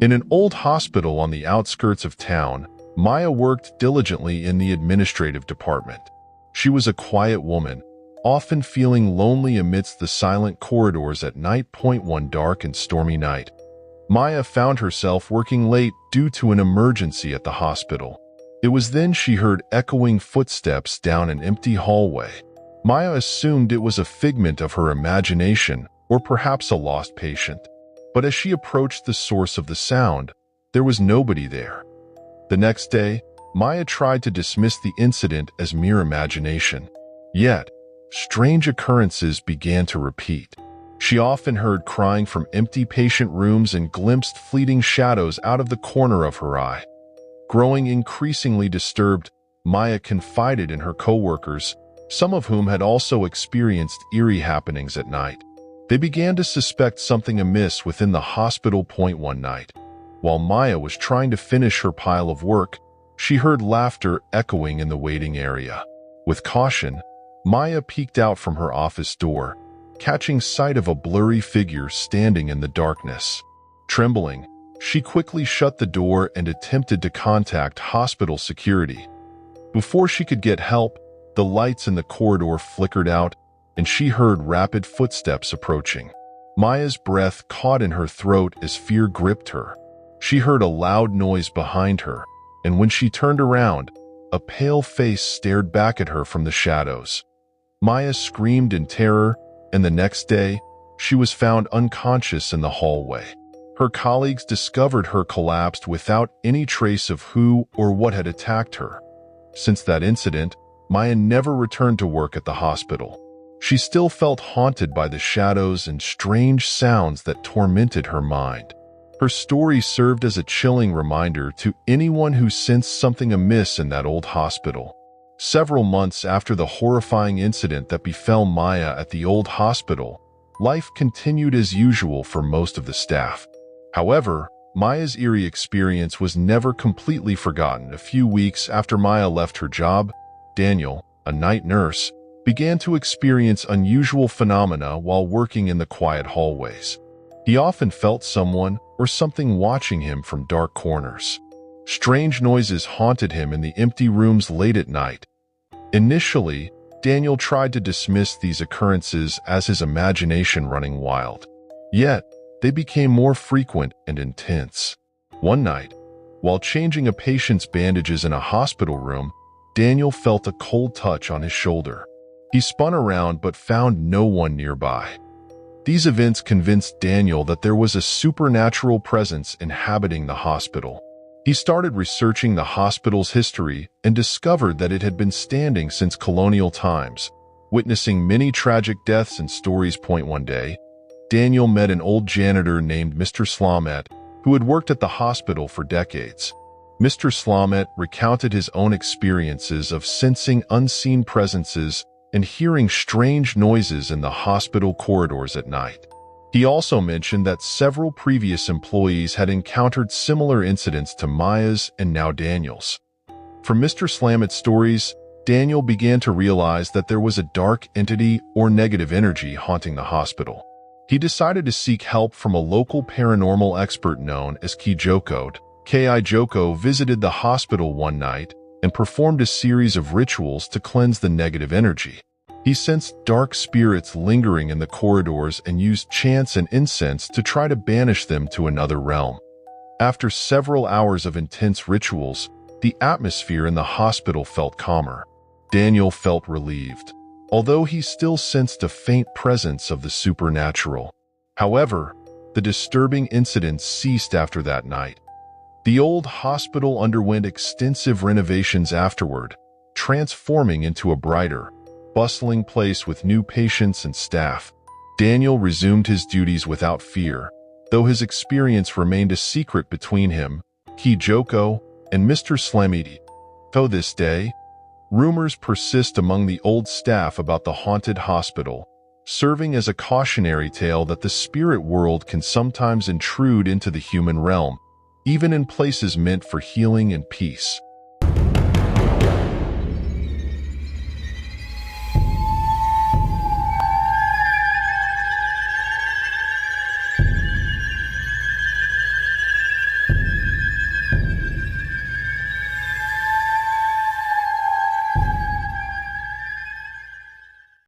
In an old hospital on the outskirts of town, Maya worked diligently in the administrative department. She was a quiet woman, often feeling lonely amidst the silent corridors at night. One dark and stormy night, Maya found herself working late due to an emergency at the hospital. It was then she heard echoing footsteps down an empty hallway. Maya assumed it was a figment of her imagination or perhaps a lost patient. But as she approached the source of the sound, there was nobody there. The next day, Maya tried to dismiss the incident as mere imagination. Yet, strange occurrences began to repeat. She often heard crying from empty patient rooms and glimpsed fleeting shadows out of the corner of her eye. Growing increasingly disturbed, Maya confided in her coworkers, some of whom had also experienced eerie happenings at night. They began to suspect something amiss within the hospital. One night, while Maya was trying to finish her pile of work, she heard laughter echoing in the waiting area. With caution, Maya peeked out from her office door, catching sight of a blurry figure standing in the darkness. Trembling, she quickly shut the door and attempted to contact hospital security. Before she could get help, the lights in the corridor flickered out, and she heard rapid footsteps approaching. Maya's breath caught in her throat as fear gripped her. She heard a loud noise behind her, and when she turned around, a pale face stared back at her from the shadows. Maya screamed in terror, and the next day, she was found unconscious in the hallway. Her colleagues discovered her collapsed without any trace of who or what had attacked her. Since that incident, Maya never returned to work at the hospital. She still felt haunted by the shadows and strange sounds that tormented her mind. Her story served as a chilling reminder to anyone who sensed something amiss in that old hospital. Several months after the horrifying incident that befell Maya at the old hospital, life continued as usual for most of the staff. However, Maya's eerie experience was never completely forgotten. A few weeks after Maya left her job, Daniel, a night nurse, began to experience unusual phenomena while working in the quiet hallways. He often felt someone or something watching him from dark corners. Strange noises haunted him in the empty rooms late at night. Initially, Daniel tried to dismiss these occurrences as his imagination running wild. Yet, they became more frequent and intense. One night, while changing a patient's bandages in a hospital room, Daniel felt a cold touch on his shoulder. He spun around but found no one nearby. These events convinced Daniel that there was a supernatural presence inhabiting the hospital. He started researching the hospital's history and discovered that it had been standing since colonial times, witnessing many tragic deaths and stories. One day, Daniel met an old janitor named Mr. Slamet, who had worked at the hospital for decades. Mr. Slamet recounted his own experiences of sensing unseen presences and hearing strange noises in the hospital corridors at night. He also mentioned that several previous employees had encountered similar incidents to Maya's and now Daniel's. From Mr. Slamet's stories, Daniel began to realize that there was a dark entity or negative energy haunting the hospital. He decided to seek help from a local paranormal expert known as Kijoko. Kijoko visited the hospital one night and performed a series of rituals to cleanse the negative energy. He sensed dark spirits lingering in the corridors and used chants and incense to try to banish them to another realm. After several hours of intense rituals, the atmosphere in the hospital felt calmer. Daniel felt relieved, although he still sensed a faint presence of the supernatural. However, the disturbing incidents ceased after that night. The old hospital underwent extensive renovations afterward, transforming into a brighter, bustling place with new patients and staff. Daniel resumed his duties without fear, though his experience remained a secret between him, Kijoko, and Mr. Slamet. To this day, rumors persist among the old staff about the haunted hospital, serving as a cautionary tale that the spirit world can sometimes intrude into the human realm, even in places meant for healing and peace.